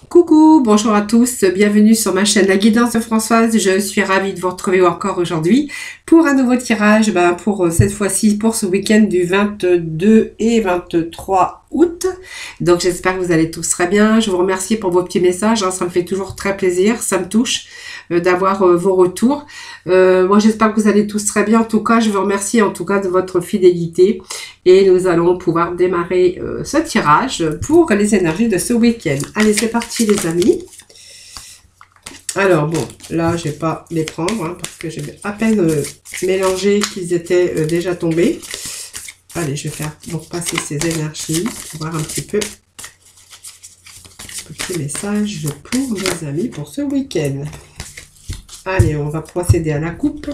Coucou, bonjour à tous, bienvenue sur ma chaîne La Guidance de Françoise. Je suis ravie de vous retrouver encore aujourd'hui pour un nouveau tirage, pour cette fois-ci pour ce week-end du 22 et 23 août. Donc j'espère que vous allez tous très bien. Je vous remercie pour vos petits messages, ça me fait toujours très plaisir, ça me touche d'avoir vos retours. Moi j'espère que vous allez tous très bien. En tout cas, je vous remercie en tout cas de votre fidélité et nous allons pouvoir démarrer ce tirage pour les énergies de ce week-end. Allez, c'est parti les amis. Alors bon, là je vais pas les prendre parce que j'ai à peine mélangé qu'ils étaient déjà tombés. Allez, je vais faire donc passer ces énergies pour voir un petit peu petit message pour mes amis pour ce week-end. Allez, on va procéder à la coupe.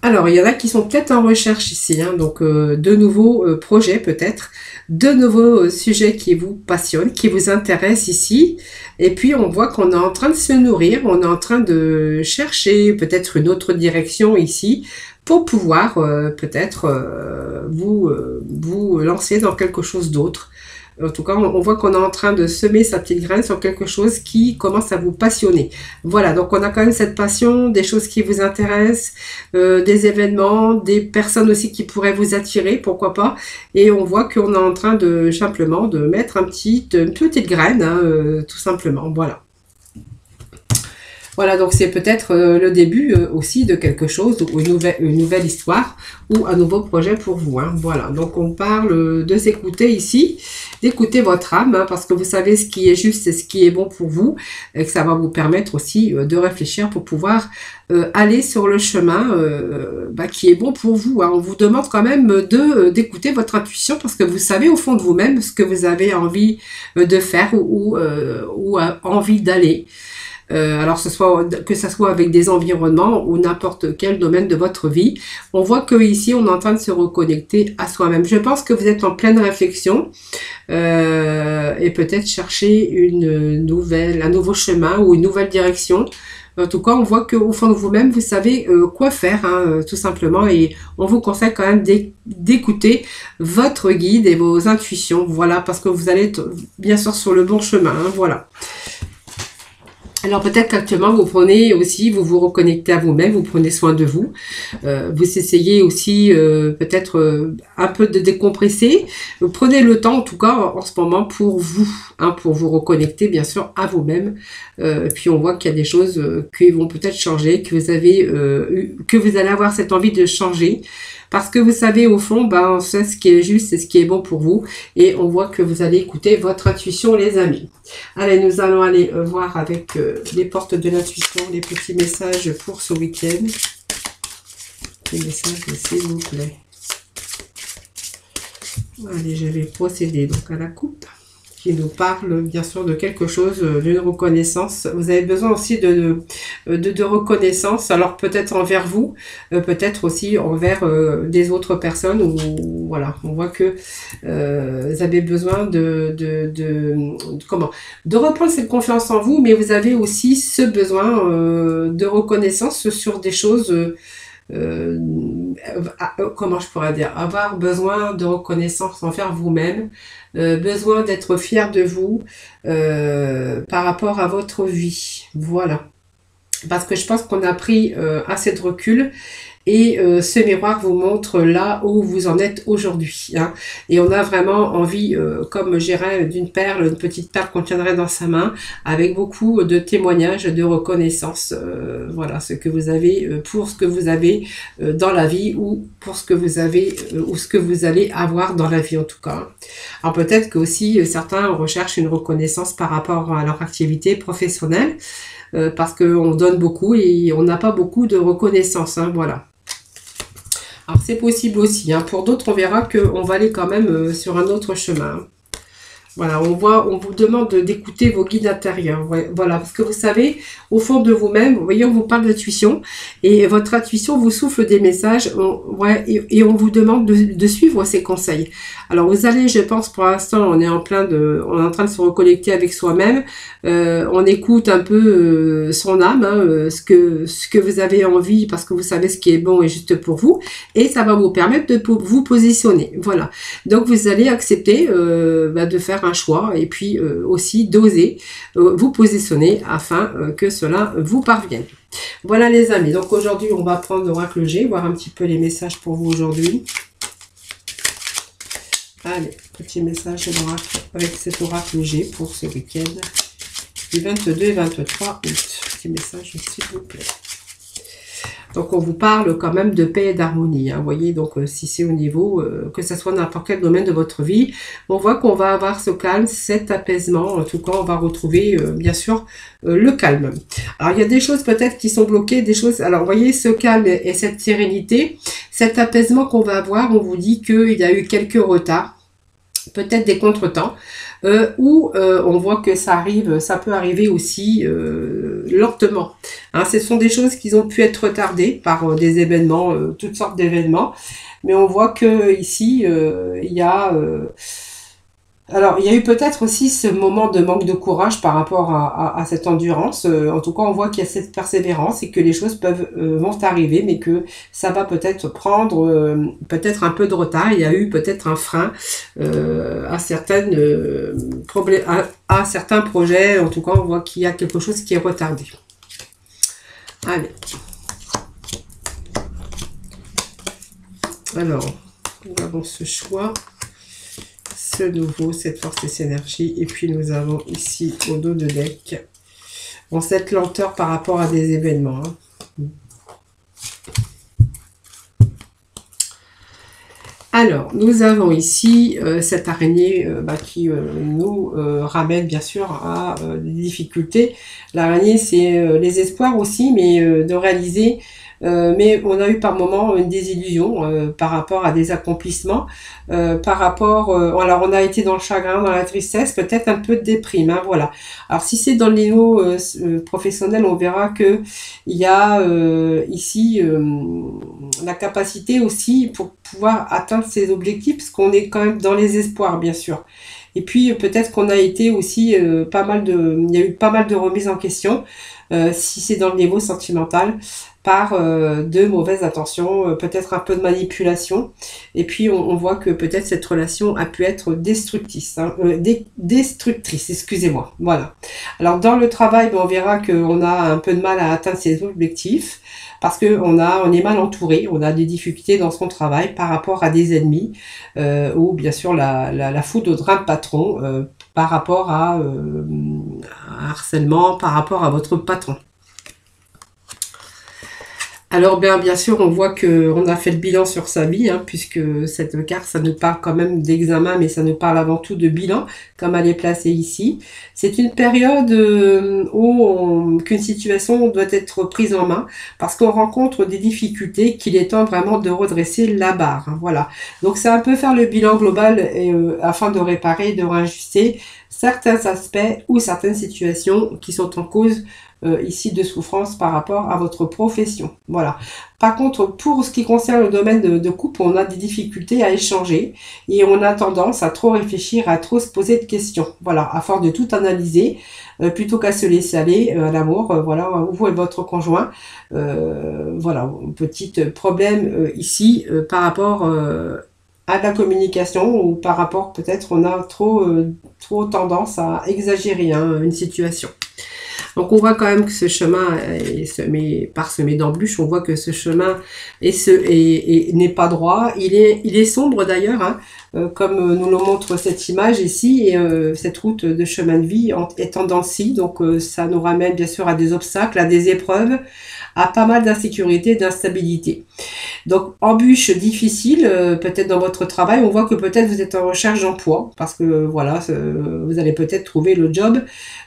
Alors, il y en a qui sont peut-être en recherche ici, donc de nouveaux projets peut-être, de nouveaux sujets qui vous passionnent, qui vous intéressent ici. Et puis, on voit qu'on est en train de se nourrir, on est en train de chercher peut-être une autre direction ici pour pouvoir peut-être vous lancer dans quelque chose d'autre. En tout cas, on voit qu'on est en train de semer sa petite graine sur quelque chose qui commence à vous passionner. Voilà, donc on a quand même cette passion, des choses qui vous intéressent, des événements, des personnes aussi qui pourraient vous attirer, pourquoi pas. Et on voit qu'on est en train de simplement de mettre une petite graine, tout simplement, voilà. Voilà, donc c'est peut-être le début aussi de quelque chose, ou une nouvelle histoire, ou un nouveau projet pour vous. Voilà, donc on parle de s'écouter ici, d'écouter votre âme, parce que vous savez ce qui est juste et ce qui est bon pour vous, et que ça va vous permettre aussi de réfléchir pour pouvoir aller sur le chemin qui est bon pour vous. On vous demande quand même d'écouter votre intuition, parce que vous savez au fond de vous-même ce que vous avez envie de faire ou envie d'aller. Alors que ça soit avec des environnements ou n'importe quel domaine de votre vie, on voit que ici on est en train de se reconnecter à soi-même. Je pense que vous êtes en pleine réflexion et peut-être chercher un nouveau chemin ou une nouvelle direction. En tout cas, on voit qu'au fond de vous-même, vous savez quoi faire, tout simplement, et on vous conseille quand même d'écouter votre guide et vos intuitions, voilà, parce que vous allez être bien sûr sur le bon chemin, voilà. Alors peut-être qu'actuellement vous vous reconnectez à vous-même, vous prenez soin de vous, vous essayez aussi peut-être un peu de décompresser, prenez le temps en tout cas en ce moment pour vous reconnecter bien sûr à vous-même, puis on voit qu'il y a des choses qui vont peut-être changer, que vous allez avoir cette envie de changer, parce que vous savez au fond, c'est ce qui est juste et ce qui est bon pour vous, et on voit que vous allez écouter votre intuition les amis. Allez, nous allons aller voir avec les portes de l'intuition, les petits messages pour ce week-end. Les messages, s'il vous plaît. Allez, je vais procéder donc à la coupe, qui nous parle bien sûr de quelque chose, d'une reconnaissance. Vous avez besoin aussi de reconnaissance, alors peut-être envers vous, peut-être aussi envers des autres personnes, ou voilà, on voit que vous avez besoin de reprendre cette confiance en vous, mais vous avez aussi ce besoin de reconnaissance sur des choses, comment je pourrais dire, avoir besoin de reconnaissance envers vous-même, besoin d'être fier de vous par rapport à votre vie, voilà, parce que je pense qu'on a pris assez de recul. Et ce miroir vous montre là où vous en êtes aujourd'hui. Et on a vraiment envie, comme je dirais, d'une perle, une petite perle qu'on tiendrait dans sa main, avec beaucoup de témoignages, de reconnaissance. Voilà, ce que vous avez, pour ce que vous avez dans la vie, ou pour ce que vous avez, ou ce que vous allez avoir dans la vie en tout cas. Alors peut-être que aussi certains recherchent une reconnaissance par rapport à leur activité professionnelle, parce qu'on donne beaucoup et on n'a pas beaucoup de reconnaissance, voilà. Alors c'est possible aussi, pour d'autres on verra qu'on va aller quand même sur un autre chemin. Voilà, on vous demande d'écouter vos guides intérieurs. Voilà, parce que vous savez, au fond de vous-même, vous voyez, on vous parle d'intuition, et votre intuition vous souffle des messages, et on vous demande de suivre ces conseils. Alors vous allez, je pense, pour l'instant, on est en train de se reconnecter avec soi-même. On écoute un peu son âme, ce que vous avez envie, parce que vous savez ce qui est bon et juste pour vous, et ça va vous permettre de vous positionner. Voilà. Donc vous allez accepter de faire faire un choix et puis aussi d'oser vous positionner afin que cela vous parvienne. Voilà les amis, donc aujourd'hui on va prendre l'oracle G, voir un petit peu les messages pour vous aujourd'hui. Allez, petit message de l'oracle avec cet oracle G pour ce week-end du 22 et 23 août. Petit message s'il vous plaît. Donc, on vous parle quand même de paix et d'harmonie. Hein, vous voyez, donc si c'est au niveau, que ce soit n'importe quel domaine de votre vie, on voit qu'on va avoir ce calme, cet apaisement. En tout cas, on va retrouver, bien sûr, le calme. Alors, il y a des choses peut-être qui sont bloquées, des choses... Alors, vous voyez, ce calme et cette sérénité, cet apaisement qu'on va avoir, on vous dit qu'il y a eu quelques retards, peut-être des contretemps, où on voit que ça arrive, ça peut arriver aussi lentement. Hein, ce sont des choses qui ont pu être retardées par des événements, toutes sortes d'événements, mais on voit que ici il y a alors, il y a eu peut-être aussi ce moment de manque de courage par rapport à cette endurance. En tout cas, on voit qu'il y a cette persévérance et que les choses vont arriver, mais que ça va peut-être prendre peut-être un peu de retard. Il y a eu peut-être un frein à certains projets. En tout cas, on voit qu'il y a quelque chose qui est retardé. Allez. Alors, nous avons ce choix. Ce nouveau, cette force et cette énergie. Et puis nous avons ici au dos de deck, bon, cette lenteur par rapport à des événements. Hein. Alors, nous avons ici cette araignée qui nous ramène bien sûr à des difficultés. L'araignée, c'est les espoirs aussi, mais de réaliser... mais on a eu par moments une désillusion par rapport à des accomplissements, par rapport... alors, on a été dans le chagrin, dans la tristesse, peut-être un peu de déprime, hein, voilà. Alors, si c'est dans le niveau professionnel, on verra que il y a ici la capacité aussi pour pouvoir atteindre ses objectifs, parce qu'on est quand même dans les espoirs, bien sûr. Et puis, peut-être qu'on a été aussi il y a eu pas mal de remises en question, si c'est dans le niveau sentimental, par de mauvaises intentions, peut-être un peu de manipulation. Et puis, on voit que peut-être cette relation a pu être destructrice, hein, destructrice, excusez-moi. Voilà. Alors, dans le travail, on verra qu'on a un peu de mal à atteindre ses objectifs parce qu'on est mal entouré, on a des difficultés dans son travail par rapport à des ennemis ou bien sûr la foudre d'un patron par rapport à un harcèlement, par rapport à votre patron. Alors bien sûr, on voit qu'on a fait le bilan sur sa vie, hein, puisque cette carte, ça nous parle quand même d'examen, mais ça nous parle avant tout de bilan, comme elle est placée ici. C'est une période où qu'une situation doit être prise en main, parce qu'on rencontre des difficultés qu'il est temps vraiment de redresser la barre. Hein, voilà. Donc c'est un peu faire le bilan global afin de réparer, de réajuster certains aspects ou certaines situations qui sont en cause ici de souffrance par rapport à votre profession. Voilà. Par contre, pour ce qui concerne le domaine de couple, on a des difficultés à échanger et on a tendance à trop réfléchir, à trop se poser de questions. Voilà, à force de tout analyser, plutôt qu'à se laisser aller à l'amour, voilà, vous et votre conjoint. Voilà, petit problème ici par rapport à la communication ou par rapport peut-être on a trop tendance à exagérer une situation. Donc on voit quand même que ce chemin est parsemé d'embûches. On voit que ce chemin n'est pas droit. Il est sombre d'ailleurs, hein, comme nous le montre cette image ici. Et cette route de chemin de vie est en dents de scie. Donc ça nous ramène bien sûr à des obstacles, à des épreuves, à pas mal d'insécurité, d'instabilité. Donc, embûche difficile, peut-être dans votre travail, on voit que peut-être vous êtes en recherche d'emploi, parce que voilà, vous allez peut-être trouver le job,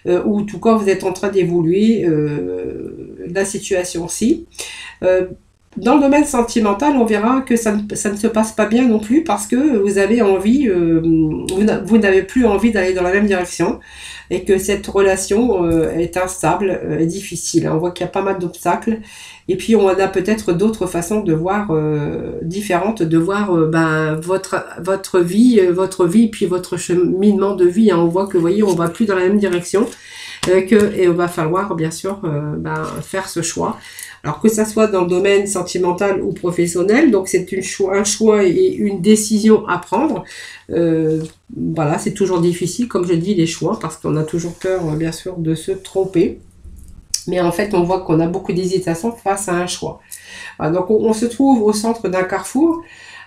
ou en tout cas vous êtes en train d'évoluer la situation-ci. Dans le domaine sentimental, on verra que ça ne se passe pas bien non plus, parce que vous avez envie, vous n'avez plus envie d'aller dans la même direction, et que cette relation est instable, difficile. On voit qu'il y a pas mal d'obstacles. Et puis, on a peut-être d'autres façons de voir, différentes, de voir votre vie, puis votre cheminement de vie. Hein. On voit que, vous voyez, on va plus dans la même direction. et on va falloir bien sûr faire ce choix. Alors que ça soit dans le domaine sentimental ou professionnel, donc c'est un choix et une décision à prendre. Voilà, c'est toujours difficile, comme je dis, les choix, parce qu'on a toujours peur, bien sûr, de se tromper. Mais en fait, on voit qu'on a beaucoup d'hésitation face à un choix. Voilà, donc on se trouve au centre d'un carrefour.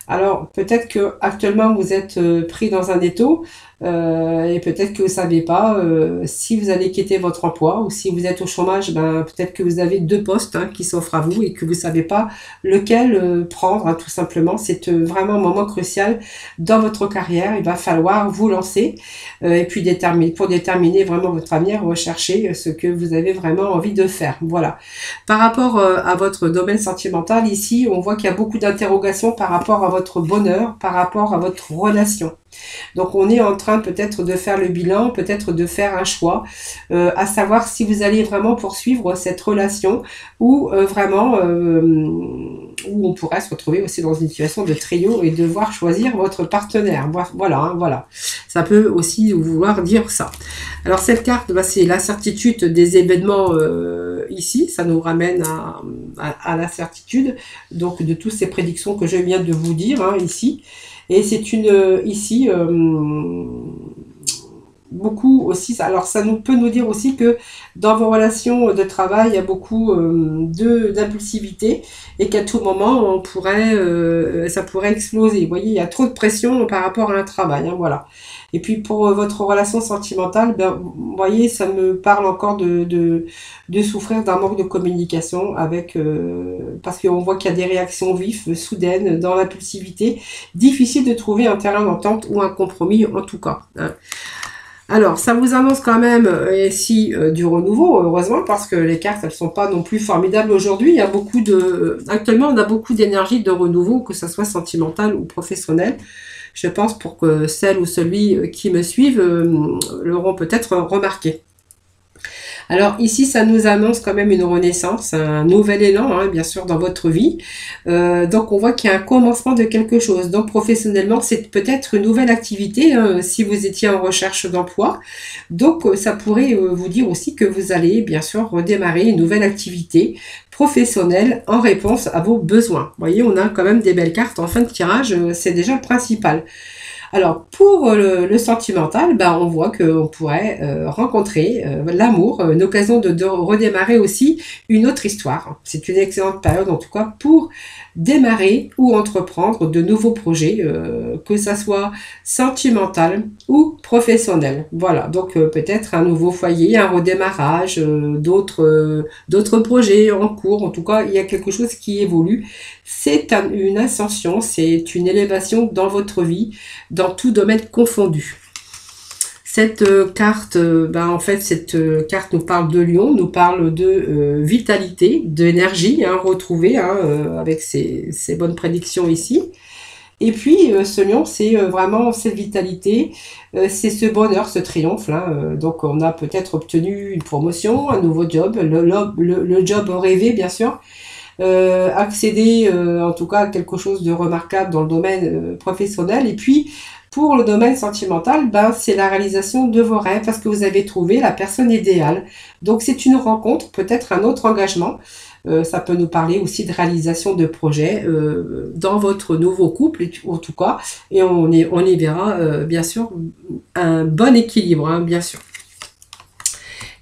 Alors peut-être que actuellement vous êtes pris dans un étau et peut-être que vous savez pas si vous allez quitter votre emploi ou si vous êtes au chômage, peut-être que vous avez deux postes qui s'offrent à vous et que vous savez pas lequel prendre, tout simplement. C'est vraiment un moment crucial dans votre carrière. Il va falloir vous lancer et puis pour déterminer vraiment votre avenir, rechercher ce que vous avez vraiment envie de faire. Voilà. Par rapport à votre domaine sentimental, ici, on voit qu'il y a beaucoup d'interrogations par rapport à votre bonheur, par rapport à votre relation. Donc, on est en train peut-être de faire le bilan, peut-être de faire un choix, à savoir si vous allez vraiment poursuivre cette relation ou où on pourrait se retrouver aussi dans une situation de trio et devoir choisir votre partenaire. Voilà, voilà. Ça peut aussi vouloir dire ça. Alors, cette carte, c'est la certitude des événements ici. Ça nous ramène à la certitude donc de toutes ces prédictions que je viens de vous dire ici. Et c'est ici beaucoup aussi. Alors ça peut nous dire aussi que dans vos relations de travail, il y a beaucoup d'impulsivité et qu'à tout moment ça pourrait exploser. Vous voyez, il y a trop de pression par rapport à un travail. Voilà. Et puis pour votre relation sentimentale, vous voyez, ça me parle encore de souffrir d'un manque de communication parce qu'on voit qu'il y a des réactions vives, soudaines, dans l'impulsivité. Difficile de trouver un terrain d'entente ou un compromis en tout cas. Alors, ça vous annonce quand même ici du renouveau, heureusement, parce que les cartes, elles sont pas non plus formidables aujourd'hui. Il y a actuellement, on a beaucoup d'énergie de renouveau, que ce soit sentimental ou professionnel. Je pense pour que celle ou celui qui me suivent l'auront peut-être remarqué. Alors ici, ça nous annonce quand même une renaissance, un nouvel élan, bien sûr, dans votre vie. Donc on voit qu'il y a un commencement de quelque chose. Donc professionnellement, c'est peut-être une nouvelle activité si vous étiez en recherche d'emploi. Donc ça pourrait vous dire aussi que vous allez bien sûr redémarrer une nouvelle activité professionnelle en réponse à vos besoins. Vous voyez, on a quand même des belles cartes en fin de tirage, c'est déjà le principal. Alors, pour le sentimental, on voit qu'on pourrait rencontrer l'amour, une occasion de redémarrer aussi une autre histoire. C'est une excellente période, en tout cas, pour démarrer ou entreprendre de nouveaux projets, que ça soit sentimental ou professionnel. Voilà, donc peut-être un nouveau foyer, un redémarrage, d'autres projets en cours. En tout cas, il y a quelque chose qui évolue. C'est une ascension, c'est une élévation dans votre vie, dans tout domaine confondu. Cette carte, en fait, cette carte nous parle de lion, nous parle de vitalité, d'énergie retrouvée avec ces bonnes prédictions ici. Et puis, ce lion, c'est vraiment cette vitalité, c'est ce bonheur, ce triomphe. Donc, on a peut-être obtenu une promotion, un nouveau job, le job rêvé, bien sûr. Accéder en tout cas à quelque chose de remarquable dans le domaine professionnel. Et puis, pour le domaine sentimental, c'est la réalisation de vos rêves parce que vous avez trouvé la personne idéale. Donc, c'est une rencontre, peut-être un autre engagement. Ça peut nous parler aussi de réalisation de projets dans votre nouveau couple, en tout cas. Et on y verra, bien sûr, un bon équilibre, bien sûr.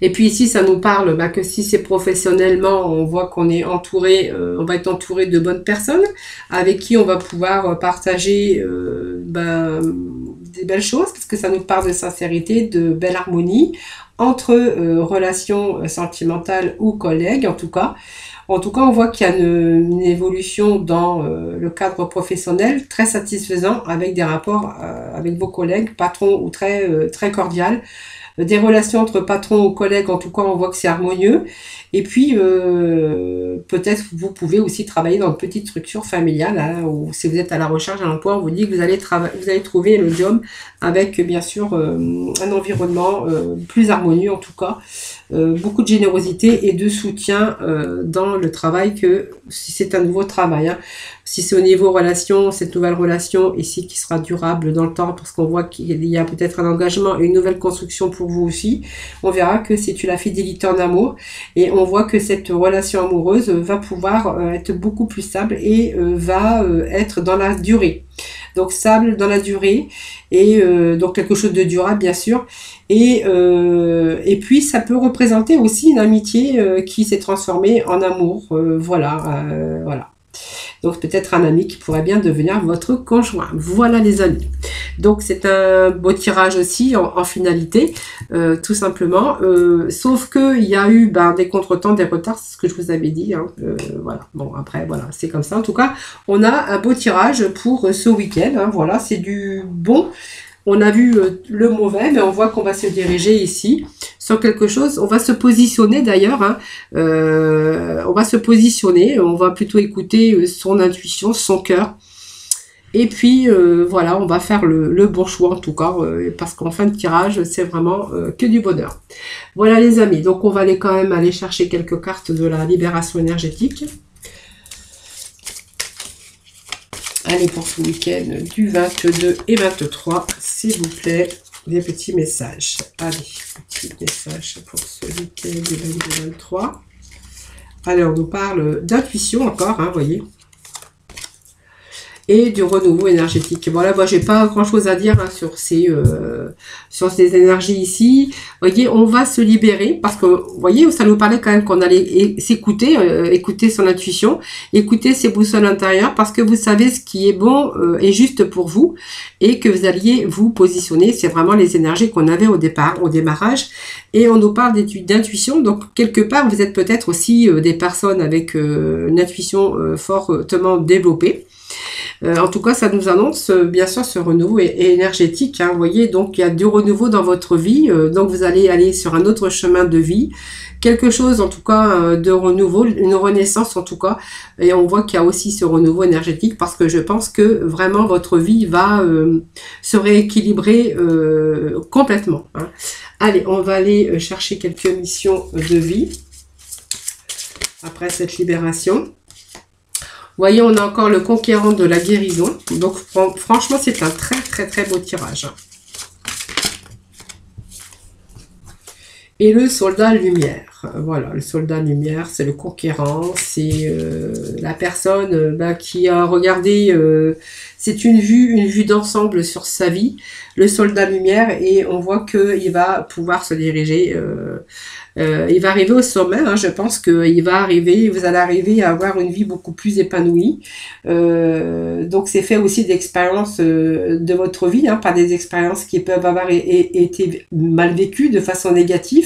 Et puis ici, ça nous parle que si c'est professionnellement, on voit qu'on est entouré, on va être entouré de bonnes personnes avec qui on va pouvoir partager des belles choses, parce que ça nous parle de sincérité, de belle harmonie entre relations sentimentales ou collègues, en tout cas. En tout cas, on voit qu'il y a une évolution dans le cadre professionnel très satisfaisant avec des rapports avec vos collègues, patrons ou très cordial. Des relations entre patrons ou collègues, en tout cas, on voit que c'est harmonieux. Et puis, peut-être vous pouvez aussi travailler dans une petite structure familiale, ou si vous êtes à la recherche d'un emploi, on vous dit que vous allez trouver le job avec, bien sûr, un environnement plus harmonieux, en tout cas. Beaucoup de générosité et de soutien dans le travail que si c'est un nouveau travail. Si c'est au niveau relation, cette nouvelle relation ici qui sera durable dans le temps, parce qu'on voit qu'il y a peut-être un engagement et une nouvelle construction pour vous aussi. On verra que c'est la fidélité en amour et on voit que cette relation amoureuse va pouvoir être beaucoup plus stable et va être dans la durée. Donc stable dans la durée et donc quelque chose de durable bien sûr. Et puis ça peut représenter aussi une amitié qui s'est transformée en amour. Voilà, voilà. Donc peut-être un ami qui pourrait bien devenir votre conjoint. Voilà les amis. Donc c'est un beau tirage aussi en finalité, tout simplement. Sauf qu'il y a eu des contretemps, des retards, c'est ce que je vous avais dit. Hein. Voilà. Bon après voilà, c'est comme ça. En tout cas, on a un beau tirage pour ce week-end. Hein. Voilà, c'est du bon. On a vu le mauvais, mais on voit qu'on va se diriger ici sur quelque chose. On va se positionner d'ailleurs. Hein, on va se positionner. On va plutôt écouter son intuition, son cœur. Et puis voilà, on va faire le bon choix en tout cas, parce qu'en fin de tirage, c'est vraiment que du bonheur. Voilà les amis. Donc on va quand même aller chercher quelques cartes de la libération énergétique. Allez, pour ce week-end du 22 et 23, s'il vous plaît, des petits messages. Allez, petits messages pour ce week-end du 22 et 23. Allez, on nous parle d'intuition encore, hein, voyez. Et du renouveau énergétique. Bon là, moi, j'ai pas grand-chose à dire hein, sur ces énergies ici. Vous voyez, on va se libérer parce que, vous voyez, ça nous parlait quand même qu'on allait s'écouter, écouter son intuition, écouter ses boussoles intérieures parce que vous savez ce qui est bon et juste pour vous et que vous alliez vous positionner. C'est vraiment les énergies qu'on avait au départ, au démarrage. Et on nous parle d'intuition. Donc, quelque part, vous êtes peut-être aussi des personnes avec une intuition fortement développée. En tout cas, ça nous annonce bien sûr ce renouveau énergétique. Hein, vous voyez, donc il y a du renouveau dans votre vie. Donc vous allez aller sur un autre chemin de vie. Quelque chose en tout cas de renouveau, une renaissance en tout cas. Et on voit qu'il y a aussi ce renouveau énergétique parce que je pense que vraiment votre vie va se rééquilibrer complètement. Hein. Allez, on va aller chercher quelques missions de vie après cette libération. Vous voyez, on a encore le conquérant de la guérison. Donc, franchement, c'est un très, très, très beau tirage. Et le soldat lumière. Voilà, le soldat lumière, c'est le conquérant. C'est la personne qui a regardé... c'est une vue d'ensemble sur sa vie. Le soldat lumière. Et on voit qu'il va pouvoir se diriger... il va arriver au sommet, hein, je pense que vous allez arriver à avoir une vie beaucoup plus épanouie. Donc c'est fait aussi d'expériences de votre vie, hein, pas des expériences qui peuvent avoir été mal vécues de façon négative.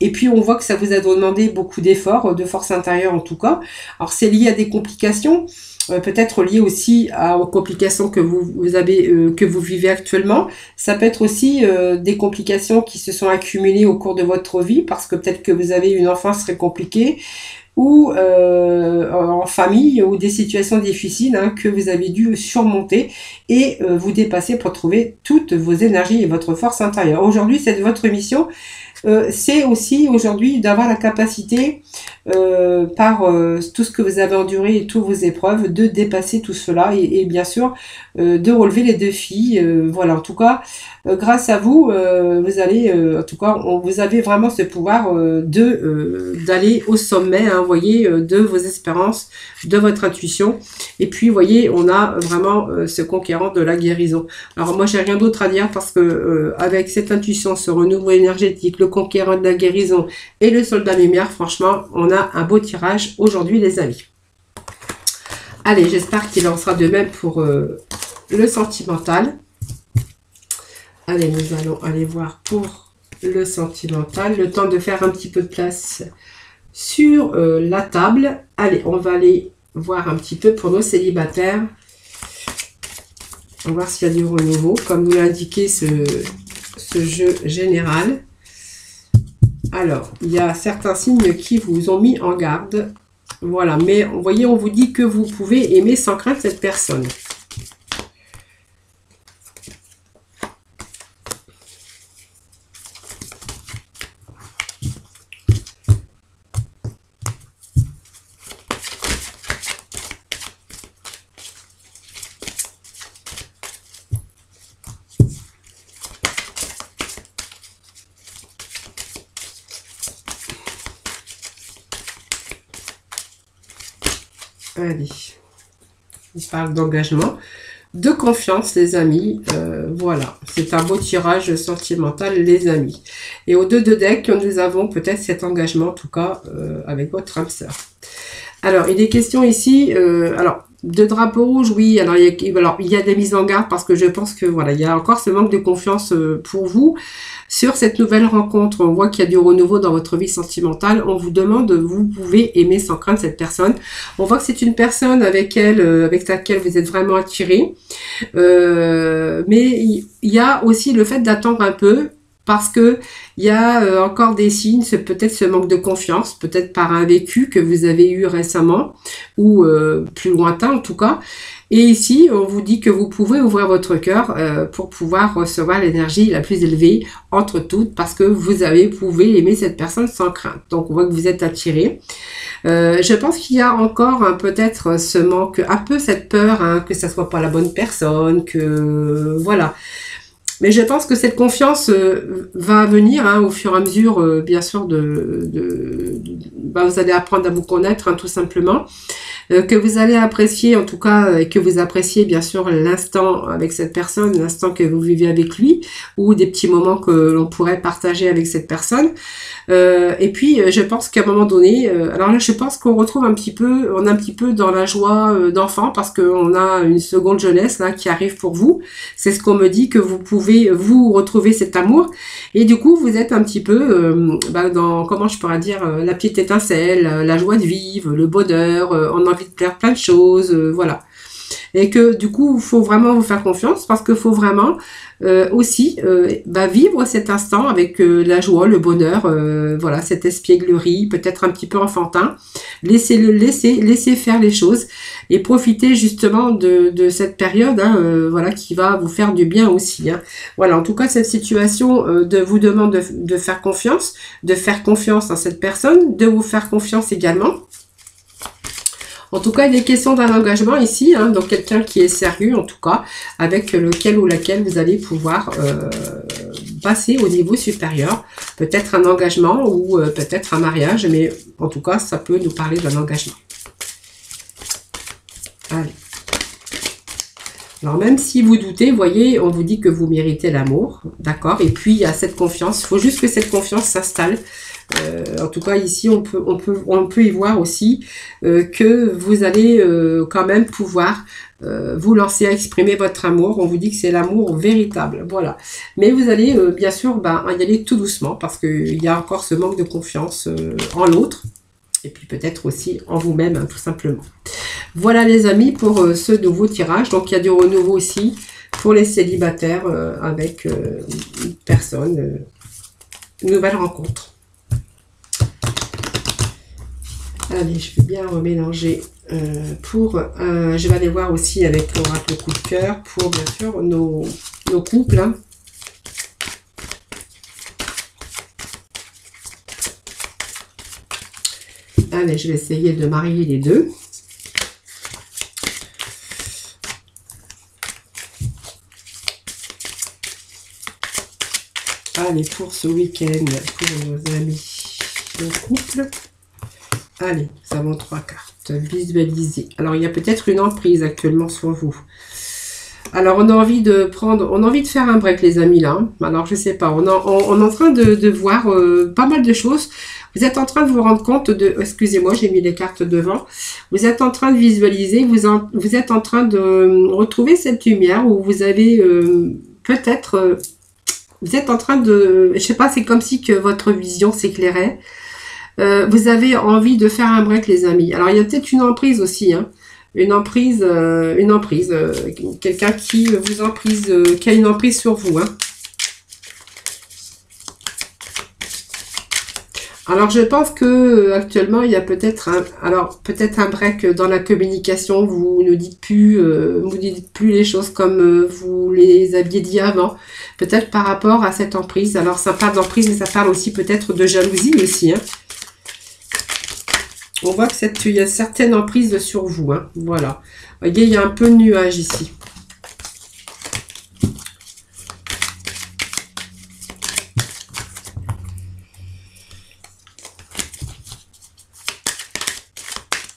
Et puis on voit que ça vous a demandé beaucoup d'efforts, de force intérieure en tout cas. Alors c'est lié à des complications, peut-être lié aussi aux complications que vous avez, que vous vivez actuellement. Ça peut être aussi des complications qui se sont accumulées au cours de votre vie, parce que peut-être que vous avez une enfance très compliquée, ou en famille, ou des situations difficiles hein, que vous avez dû surmonter et vous dépasser pour trouver toutes vos énergies et votre force intérieure. Aujourd'hui, c'est votre mission. C'est aussi aujourd'hui d'avoir la capacité par tout ce que vous avez enduré et toutes vos épreuves de dépasser tout cela et bien sûr de relever les défis. Voilà, en tout cas grâce à vous, vous allez en tout cas vous avez vraiment ce pouvoir d'aller au sommet, hein, voyez, de vos espérances, de votre intuition. Et puis vous voyez, on a vraiment ce conquérant de la guérison. Alors moi j'ai rien d'autre à dire parce que avec cette intuition, ce renouveau énergétique, le conquérant de la guérison et le soldat lumière, franchement on a un beau tirage aujourd'hui les amis. Allez, j'espère qu'il en sera de même pour le sentimental. Allez, nous allons aller voir pour le sentimental. Le temps de faire un petit peu de place sur la table. Allez, on va aller voir un petit peu pour nos célibataires. On va voir s'il y a du renouveau, comme nous l'a indiqué ce jeu général. Alors, il y a certains signes qui vous ont mis en garde. Voilà, mais vous voyez, on vous dit que vous pouvez aimer sans crainte cette personne. Allez. Il parle d'engagement, de confiance, les amis. Voilà. C'est un beau tirage sentimental, les amis. Et aux deux de deck, nous avons peut-être cet engagement, en tout cas, avec votre âme sœur. Alors, il est question ici, alors, de drapeau rouge, oui, alors il y a des mises en garde parce que je pense que, voilà, il y a encore ce manque de confiance pour vous sur cette nouvelle rencontre. On voit qu'il y a du renouveau dans votre vie sentimentale. On vous demande, vous pouvez aimer sans crainte cette personne. On voit que c'est une personne avec laquelle vous êtes vraiment attiré. Mais il y a aussi le fait d'attendre un peu, parce que il y a encore des signes, c'est peut-être ce manque de confiance, peut-être par un vécu que vous avez eu récemment, ou plus lointain en tout cas. Et ici, on vous dit que vous pouvez ouvrir votre cœur pour pouvoir recevoir l'énergie la plus élevée entre toutes, parce que pouvez aimer cette personne sans crainte. Donc, on voit que vous êtes attiré. Je pense qu'il y a encore peut-être ce manque, un peu cette peur, hein, que ça soit pas la bonne personne, que voilà. Mais je pense que cette confiance va venir hein, au fur et à mesure, bien sûr, vous allez apprendre à vous connaître, hein, tout simplement. Que vous allez apprécier, en tout cas, et que vous appréciez, bien sûr, l'instant avec cette personne, l'instant que vous vivez avec lui, ou des petits moments que l'on pourrait partager avec cette personne. Et puis, je pense qu'à un moment donné, alors là, je pense qu'on retrouve on est un petit peu dans la joie d'enfant, parce qu'on a une seconde jeunesse là qui arrive pour vous. C'est ce qu'on me dit, que vous pouvez vous retrouver cet amour, et du coup, vous êtes un petit peu dans, comment je pourrais dire, la petite étincelle, la joie de vivre, le bonheur, on a envie de faire plein de choses, voilà. Et que du coup, il faut vraiment vous faire confiance, parce qu'il faut vraiment aussi vivre cet instant avec la joie, le bonheur, voilà, cette espièglerie, peut-être un petit peu enfantin. Laissez faire les choses et profitez justement de cette période, hein, voilà, qui va vous faire du bien aussi. Hein. Voilà, en tout cas, cette situation vous demande de faire confiance à cette personne, de vous faire confiance également. En tout cas, il est question d'un engagement ici, hein, donc quelqu'un qui est sérieux, en tout cas, avec lequel ou laquelle vous allez pouvoir passer au niveau supérieur. Peut-être un engagement ou peut-être un mariage, mais en tout cas, ça peut nous parler d'un engagement. Allez. Alors, même si vous doutez, vous voyez, on vous dit que vous méritez l'amour, d'accord? Et puis, il y a cette confiance. Il faut juste que cette confiance s'installe. En tout cas, ici, on peut y voir aussi que vous allez quand même pouvoir vous lancer à exprimer votre amour. On vous dit que c'est l'amour véritable, voilà. Mais vous allez, bien sûr, y aller tout doucement, parce qu'il y a encore ce manque de confiance en l'autre. Et puis peut-être aussi en vous-même, hein, tout simplement. Voilà les amis pour ce nouveau tirage. Donc il y a du renouveau aussi pour les célibataires avec une personne, une nouvelle rencontre. Allez, je vais bien remélanger je vais aller voir aussi avec l'oracle coup de cœur pour bien sûr nos couples. Hein. Allez, je vais essayer de marier les deux. Allez, pour ce week-end, pour nos amis, nos couples. Allez, nous avons 3 cartes. Visualiser. Alors, il y a peut-être une emprise actuellement sur vous. Alors, on a envie de faire un break, les amis, là. Alors, je sais pas. On est en train de voir pas mal de choses. Vous êtes en train de vous rendre compte de... Excusez-moi, j'ai mis les cartes devant. Vous êtes en train de visualiser. Vous êtes en train de retrouver cette lumière où vous avez peut-être... vous êtes en train de... Je sais pas, c'est comme si que votre vision s'éclairait. Vous avez envie de faire un break, les amis. Alors, il y a peut-être une emprise aussi, hein. Une emprise, quelqu'un qui vous emprise, qui a une emprise sur vous, hein. Alors, je pense que actuellement, il y a peut-être un break dans la communication. Vous ne dites plus, les choses comme vous les aviez dit avant. Peut-être par rapport à cette emprise. Alors, ça parle d'emprise, mais ça parle aussi peut-être de jalousie aussi, hein. On voit qu'il y a certaines emprises sur vous, hein. Voilà. Vous voyez, il y a un peu de nuage ici.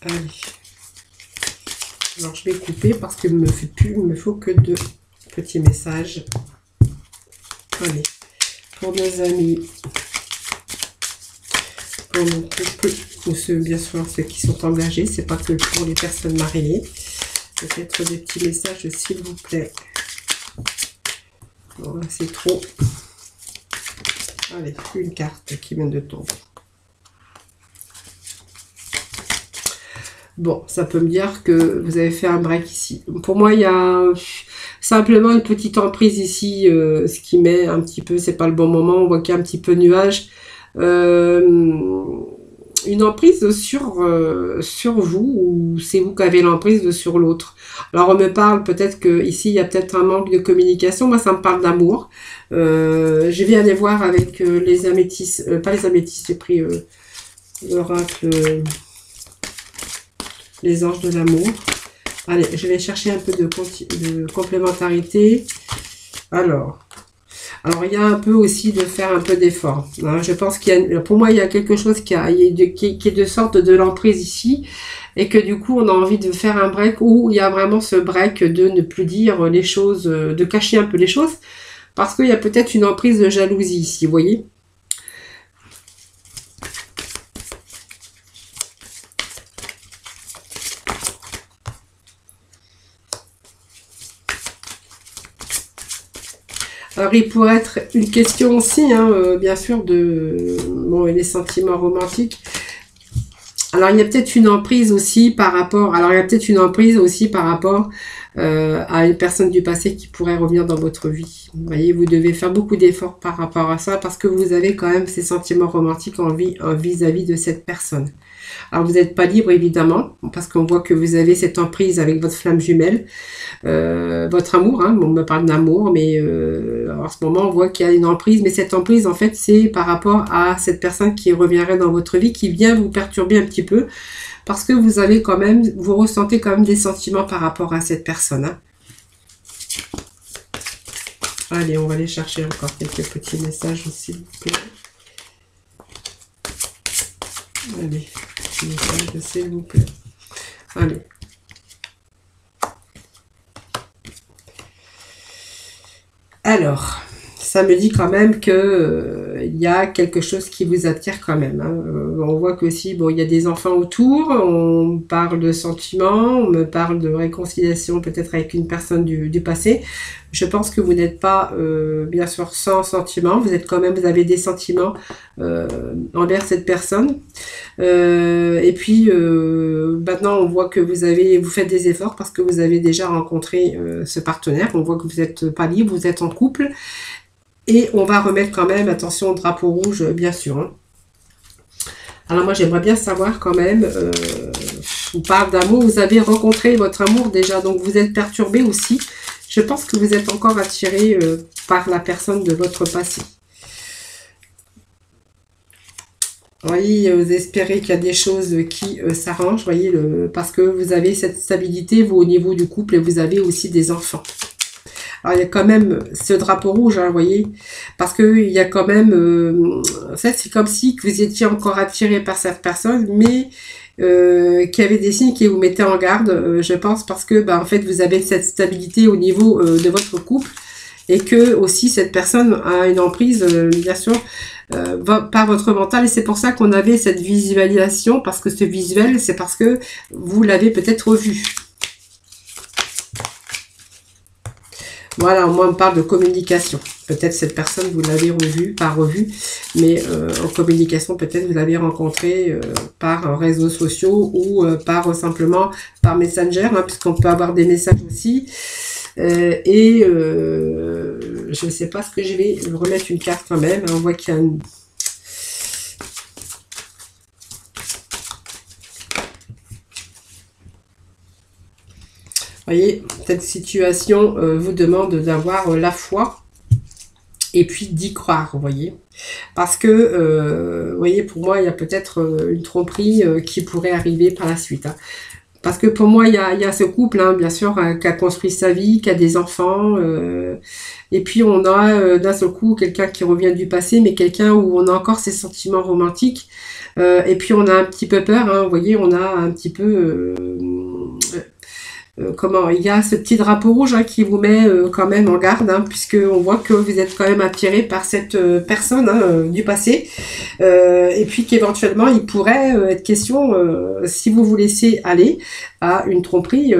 Allez. Alors, je vais couper parce qu'il me fait plus, il me faut que 2 petits messages. Allez, pour nos amis, pour nos couples, ou ceux, bien sûr, ceux qui sont engagés, c'est pas que pour les personnes mariées. Peut-être des petits messages, s'il vous plaît. Bon, là, c'est trop. Allez, une carte qui vient de tomber. Bon, ça peut me dire que vous avez fait un break ici. Pour moi, il y a simplement une petite emprise ici, ce qui met un petit peu, c'est pas le bon moment, on voit qu'il y a un petit peu de nuage. Une emprise sur vous, ou c'est vous qui avez l'emprise sur l'autre. Alors on me parle peut-être que ici il y a peut-être un manque de communication. Moi ça me parle d'amour. Je vais aller voir avec les améthystes, pas les améthystes, j'ai pris l'oracle, les anges de l'amour. Allez, je vais chercher un peu de complémentarité. Alors, il y a un peu aussi de faire un peu d'effort. Hein. Je pense qu'il y a, pour moi, il y a quelque chose qui est de sorte de l'emprise ici, et que du coup, on a envie de faire un break où il y a vraiment ce break de ne plus dire les choses, de cacher un peu les choses, parce qu'il y a peut-être une emprise de jalousie ici, vous voyez. Alors, il pourrait être une question aussi, hein, bien sûr, de les sentiments romantiques. Alors, il y a peut-être une emprise aussi par rapport... Alors, il y a peut-être une emprise aussi par rapport à une personne du passé qui pourrait revenir dans votre vie. Vous voyez, vous devez faire beaucoup d'efforts par rapport à ça parce que vous avez quand même ces sentiments romantiques en vis-à-vis de cette personne. Alors, vous n'êtes pas libre, évidemment, parce qu'on voit que vous avez cette emprise avec votre flamme jumelle, votre amour, hein, on me parle d'amour, mais en ce moment, on voit qu'il y a une emprise, mais cette emprise, en fait, c'est par rapport à cette personne qui reviendrait dans votre vie, qui vient vous perturber un petit peu, parce que vous avez quand même, vous ressentez quand même des sentiments par rapport à cette personne. Hein. Allez, on va aller chercher encore quelques petits messages, s'il vous plaît. Allez, message, s'il vous plaît. Allez. Alors, ça me dit quand même que il y a quelque chose qui vous attire quand même. Hein. On voit que aussi, bon, il y a des enfants autour, on parle de sentiments, on me parle de réconciliation peut-être avec une personne du passé. Je pense que vous n'êtes pas, bien sûr, sans sentiments. Vous êtes quand même, vous avez des sentiments envers cette personne. Et puis, maintenant, on voit que vous faites des efforts parce que vous avez déjà rencontré ce partenaire. On voit que vous n'êtes pas libre, vous êtes en couple. Et on va remettre quand même, attention, au drapeau rouge, bien sûr. Hein. Alors moi, j'aimerais bien savoir quand même, on parle d'amour, vous avez rencontré votre amour déjà, donc vous êtes perturbé aussi. Je pense que vous êtes encore attiré par la personne de votre passé. Vous voyez, vous espérez qu'il y a des choses qui s'arrangent, voyez, parce que vous avez cette stabilité, vous, au niveau du couple, et vous avez aussi des enfants. Alors, il y a quand même ce drapeau rouge, hein, vous voyez, parce que il y a quand même... en fait, c'est comme si vous étiez encore attiré par cette personne, mais qui avait des signes qui vous mettaient en garde, je pense, parce que, en fait, vous avez cette stabilité au niveau de votre couple, et que aussi cette personne a une emprise, bien sûr, par votre mental, et c'est pour ça qu'on avait cette visualisation, parce que ce visuel, c'est parce que vous l'avez peut-être vu. Voilà, moi on me parle de communication. Peut-être cette personne, vous l'avez revue, pas revue, mais en communication, peut-être vous l'avez rencontré par réseaux sociaux ou par simplement par Messenger, hein, puisqu'on peut avoir des messages aussi. Je ne sais pas ce que je vais remettre une carte quand même. On voit qu'il y a une... Vous voyez, cette situation vous demande d'avoir la foi et puis d'y croire, vous voyez. Parce que, vous voyez, pour moi, il y a peut-être une tromperie qui pourrait arriver par la suite. Hein. Parce que pour moi, il y a ce couple, hein, bien sûr, qui a construit sa vie, qui a des enfants. Et puis, on a d'un seul coup quelqu'un qui revient du passé, mais quelqu'un où on a encore ses sentiments romantiques. Et puis, on a un petit peu peur, hein, vous voyez, on a un petit peu... comment, il y a ce petit drapeau rouge hein, qui vous met quand même en garde, hein, puisque on voit que vous êtes quand même attiré par cette personne hein, du passé, et puis qu'éventuellement il pourrait être question, si vous vous laissez aller, à une tromperie,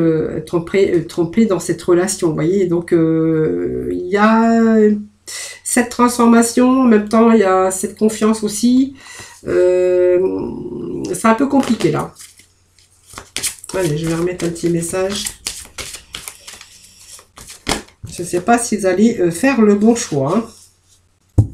tromper dans cette relation, vous voyez. Donc il y a cette transformation, en même temps il y a cette confiance aussi. C'est un peu compliqué là. Allez, je vais remettre un petit message. Je ne sais pas si vous allez faire le bon choix. Hein.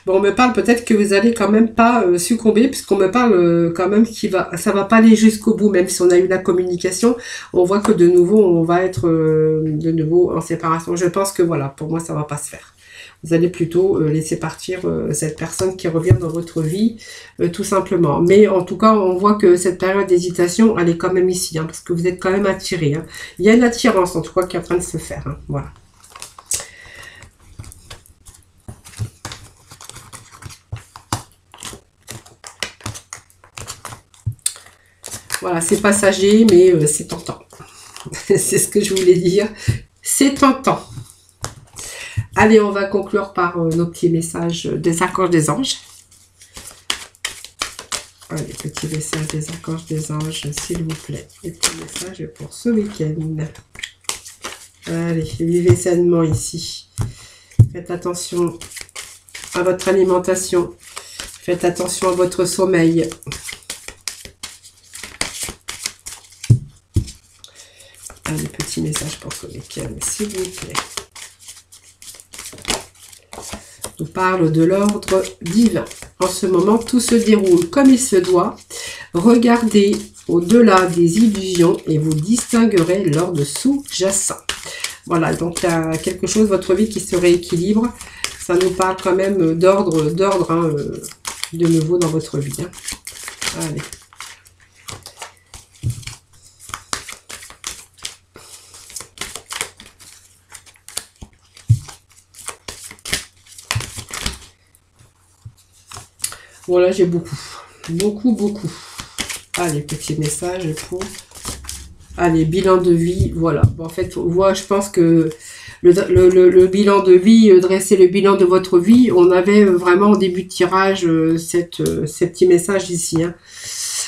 Bon, on me parle peut-être que vous allez quand même pas succomber, puisqu'on me parle quand même ça va pas aller jusqu'au bout, même si on a eu la communication. On voit que de nouveau, on va être de nouveau en séparation. Je pense que voilà, pour moi, ça va pas se faire. Vous allez plutôt laisser partir cette personne qui revient dans votre vie, tout simplement. Mais en tout cas, on voit que cette période d'hésitation, elle est quand même ici, hein, parce que vous êtes quand même attiré. Hein. Il y a une attirance, en tout cas, qui est en train de se faire. Hein. Voilà. Voilà, c'est passager, mais c'est tentant. C'est ce que je voulais dire. C'est tentant. Allez, on va conclure par nos petits messages des archanges des anges. Allez, petits messages des archanges des anges, s'il vous plaît. Les petits messages pour ce week-end. Allez, vivez sainement ici. Faites attention à votre alimentation. Faites attention à votre sommeil. Allez, petits messages pour ce week-end, s'il vous plaît. On parle de l'ordre divin. En ce moment, tout se déroule comme il se doit. Regardez au-delà des illusions et vous distinguerez l'ordre sous-jacent. Voilà, donc il y a quelque chose, votre vie qui se rééquilibre. Ça nous parle quand même d'ordre hein, de nouveau dans votre vie. Hein. Allez. Voilà, j'ai beaucoup. Allez, petit message pour... Allez, bilan de vie, voilà. Bon, en fait, moi, je pense que le bilan de vie, dresser le bilan de votre vie, on avait vraiment au début de tirage ces petits messages ici. Hein.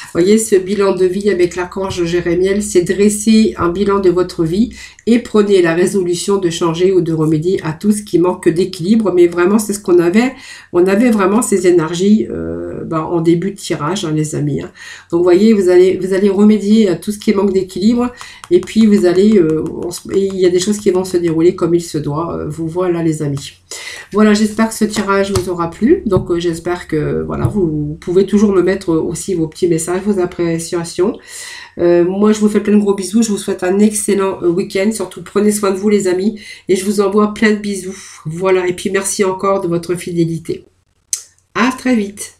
Vous voyez, ce bilan de vie avec l'archange Jérémiel, c'est dresser un bilan de votre vie et prenez la résolution de changer ou de remédier à tout ce qui manque d'équilibre. Mais vraiment, c'est ce qu'on avait. On avait vraiment ces énergies en début de tirage, hein, les amis. Hein. Donc, vous voyez, vous allez remédier à tout ce qui manque d'équilibre. Et puis, vous allez... il y a des choses qui vont se dérouler comme il se doit. Vous voilà, les amis. Voilà, j'espère que ce tirage vous aura plu. Donc, j'espère que voilà, vous pouvez toujours me mettre aussi vos petits messages, vos appréciations. Moi, je vous fais plein de gros bisous. Je vous souhaite un excellent week-end. Surtout, prenez soin de vous, les amis. Et je vous envoie plein de bisous. Voilà, et puis merci encore de votre fidélité. À très vite.